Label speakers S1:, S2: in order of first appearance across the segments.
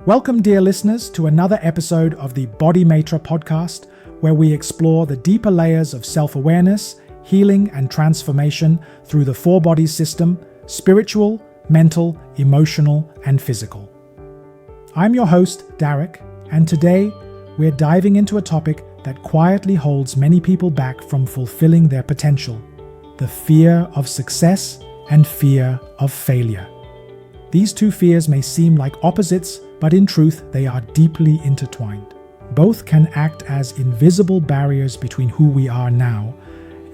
S1: Welcome, dear listeners, to another episode of the BodyMaitre Podcast, where we explore the deeper layers of self-awareness, healing, and transformation through the four bodies system: spiritual, mental, emotional, and physical. I'm your host, Darreck, and today we're diving into a topic that quietly holds many people back from fulfilling their potential: the fear of success and fear of failure. These two fears may seem like opposites, but in truth, they are deeply intertwined. Both can act as invisible barriers between who we are now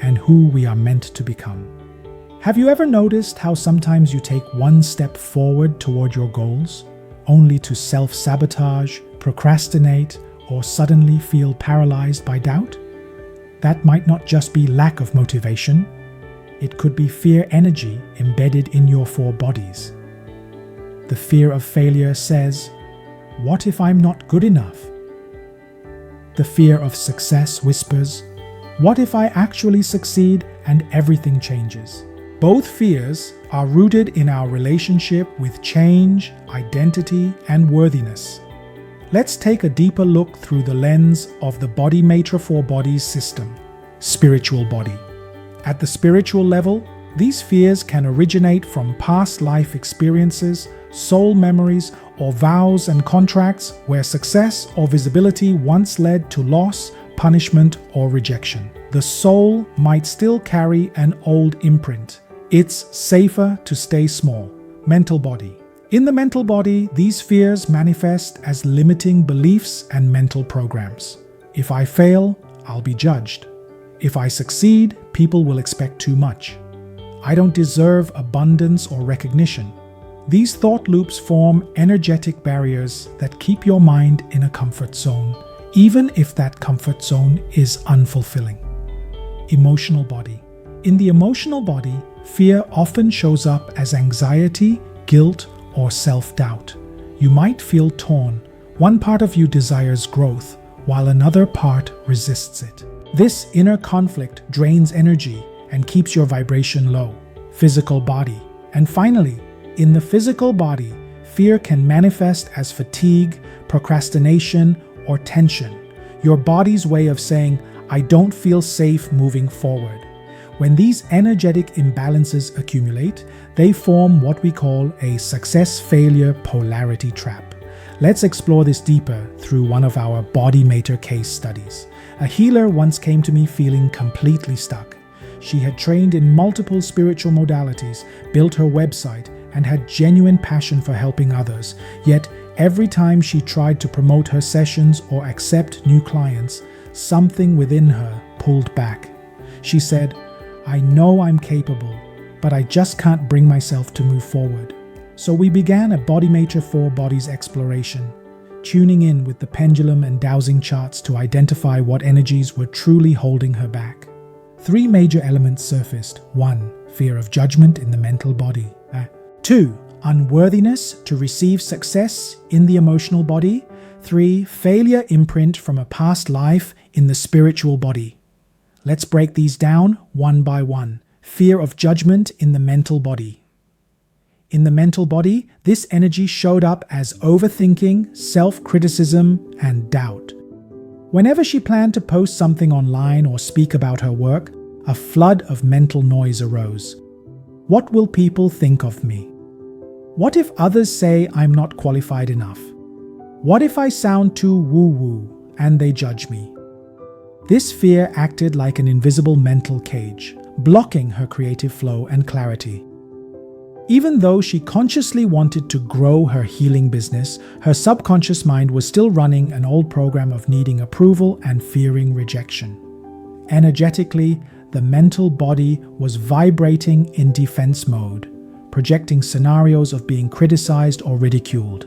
S1: and who we are meant to become. Have you ever noticed how sometimes you take one step forward toward your goals, only to self-sabotage, procrastinate, or suddenly feel paralyzed by doubt? That might not just be lack of motivation. It could be fear energy embedded in your four bodies. The fear of failure says, "What if I'm not good enough?" The fear of success whispers, "What if I actually succeed and everything changes?" Both fears are rooted in our relationship with change, identity, and worthiness. Let's take a deeper look through the lens of the BodyMaitre four bodies system: spiritual body. At the spiritual level, these fears can originate from past life experiences, soul memories, or vows and contracts where success or visibility once led to loss, punishment, or rejection. The soul might still carry an old imprint. It's safer to stay small. Mental body. In the mental body, these fears manifest as limiting beliefs and mental programs. If I fail, I'll be judged. If I succeed, people will expect too much. I don't deserve abundance or recognition. These thought loops form energetic barriers that keep your mind in a comfort zone, even if that comfort zone is unfulfilling. Emotional body. In the emotional body, fear often shows up as anxiety, guilt, or self-doubt. You might feel torn. One part of you desires growth, while another part resists it. This inner conflict drains energy and keeps your vibration low. Physical body. And finally, in the physical body, fear can manifest as fatigue, procrastination, or tension. Your body's way of saying, "I don't feel safe moving forward." When these energetic imbalances accumulate, they form what we call a success-failure polarity trap. Let's explore this deeper through one of our BodyMaitre case studies. A healer once came to me feeling completely stuck. She had trained in multiple spiritual modalities, built her website, and had genuine passion for helping others. Yet, every time she tried to promote her sessions or accept new clients, something within her pulled back. She said, "I know I'm capable, but I just can't bring myself to move forward." So we began a BodyMaitre four bodies exploration, tuning in with the pendulum and dowsing charts to identify what energies were truly holding her back. Three major elements surfaced. 1. Fear of judgment in the mental body. 2. Unworthiness to receive success in the emotional body. 3. Failure imprint from a past life in the spiritual body. Let's break these down one by one. Fear of judgment in the mental body. In the mental body, this energy showed up as overthinking, self-criticism, and doubt. Whenever she planned to post something online or speak about her work, a flood of mental noise arose. What will people think of me? What if others say I'm not qualified enough? What if I sound too woo-woo and they judge me? This fear acted like an invisible mental cage, blocking her creative flow and clarity. Even though she consciously wanted to grow her healing business, her subconscious mind was still running an old program of needing approval and fearing rejection. Energetically, the mental body was vibrating in defense mode, projecting scenarios of being criticized or ridiculed.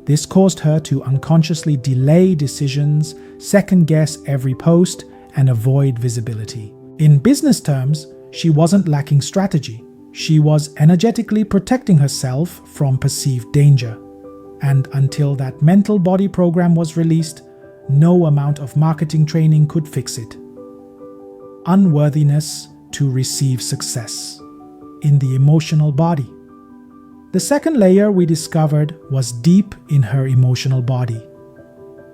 S1: This caused her to unconsciously delay decisions, second-guess every post, and avoid visibility. In business terms, she wasn't lacking strategy. She was energetically protecting herself from perceived danger. And until that mental body program was released, no amount of marketing training could fix it. Unworthiness to receive success. In the emotional body. The second layer we discovered was deep in her emotional body.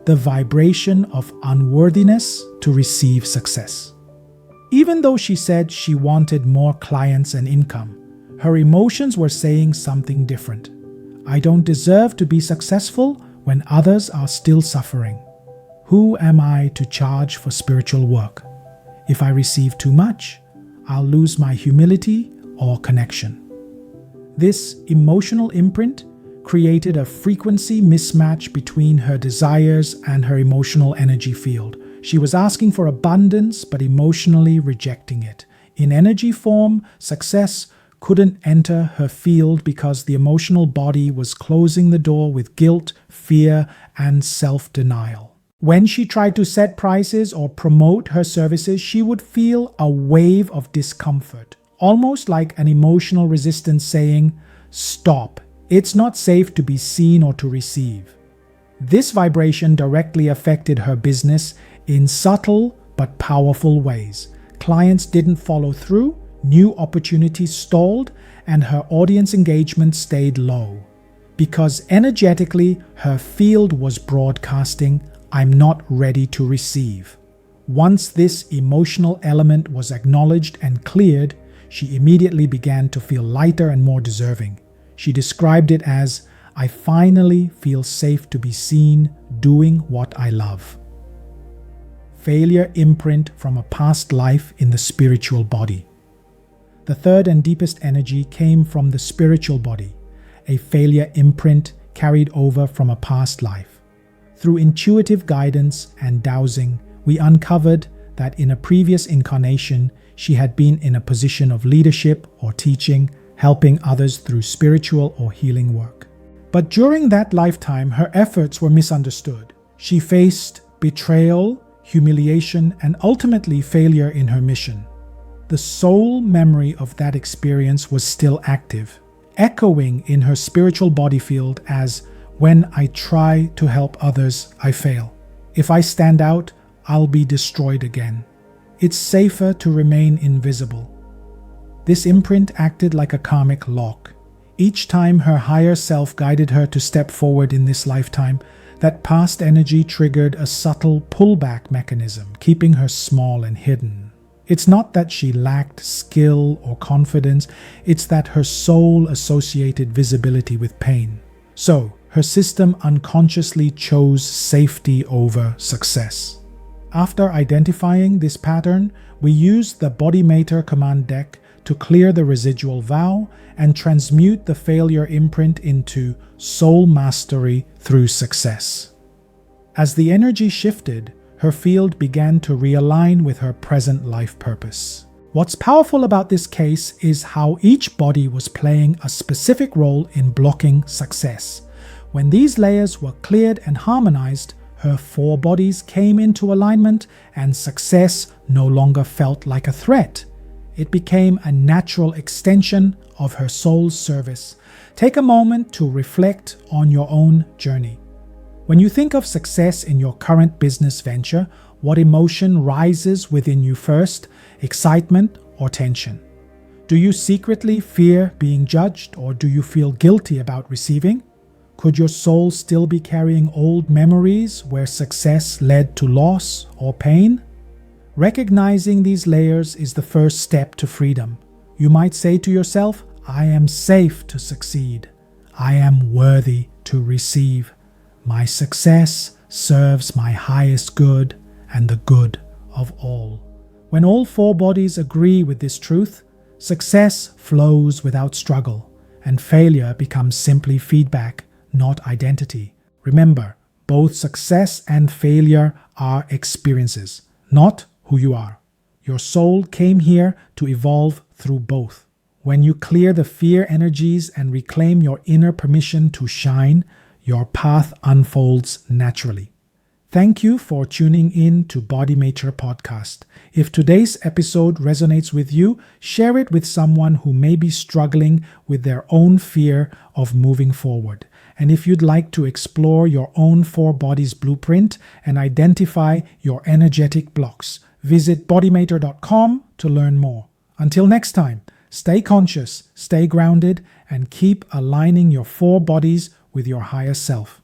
S1: The vibration of unworthiness to receive success. Even though she said she wanted more clients and income, her emotions were saying something different. I don't deserve to be successful when others are still suffering. Who am I to charge for spiritual work? If I receive too much, I'll lose my humility or connection. This emotional imprint created a frequency mismatch between her desires and her emotional energy field. She was asking for abundance but emotionally rejecting it. In energy form, success couldn't enter her field because the emotional body was closing the door with guilt, fear, and self-denial. When she tried to set prices or promote her services, she would feel a wave of discomfort, almost like an emotional resistance saying, "Stop, it's not safe to be seen or to receive." This vibration directly affected her business in subtle but powerful ways. Clients didn't follow through, new opportunities stalled, and her audience engagement stayed low. Because energetically, her field was broadcasting, "I'm not ready to receive." Once this emotional element was acknowledged and cleared, she immediately began to feel lighter and more deserving. She described it as, "I finally feel safe to be seen doing what I love." Failure imprint from a past life in the spiritual body. The third and deepest energy came from the spiritual body, a failure imprint carried over from a past life. Through intuitive guidance and dowsing, we uncovered that in a previous incarnation, she had been in a position of leadership or teaching, helping others through spiritual or healing work. But during that lifetime, her efforts were misunderstood. She faced betrayal, humiliation, and ultimately failure in her mission. The soul memory of that experience was still active, echoing in her spiritual body field as, "When I try to help others, I fail. If I stand out, I'll be destroyed again. It's safer to remain invisible." This imprint acted like a karmic lock. Each time her higher self guided her to step forward in this lifetime, that past energy triggered a subtle pullback mechanism, keeping her small and hidden. It's not that she lacked skill or confidence, it's that her soul associated visibility with pain. So, her system unconsciously chose safety over success. After identifying this pattern, we used the BodyMaitre command deck to clear the residual vow and transmute the failure imprint into soul mastery through success. As the energy shifted, her field began to realign with her present life purpose. What's powerful about this case is how each body was playing a specific role in blocking success. When these layers were cleared and harmonized, her 4 bodies came into alignment and success no longer felt like a threat. It became a natural extension of her soul's service. Take a moment to reflect on your own journey. When you think of success in your current business venture, what emotion rises within you first, excitement or tension? Do you secretly fear being judged, or do you feel guilty about receiving? Could your soul still be carrying old memories where success led to loss or pain? Recognizing these layers is the first step to freedom. You might say to yourself, "I am safe to succeed. I am worthy to receive. My success serves my highest good and the good of all." When all 4 bodies agree with this truth, success flows without struggle, and failure becomes simply feedback, not identity. Remember, both success and failure are experiences, not who you are. Your soul came here to evolve through both. When you clear the fear energies and reclaim your inner permission to shine, your path unfolds naturally. Thank you for tuning in to BodyMaitre Podcast. If today's episode resonates with you, share it with someone who may be struggling with their own fear of moving forward. And if you'd like to explore your own 4 bodies blueprint and identify your energetic blocks, visit bodymaitre.com to learn more. Until next time, Stay conscious, stay grounded, and keep aligning your four bodies with your higher self.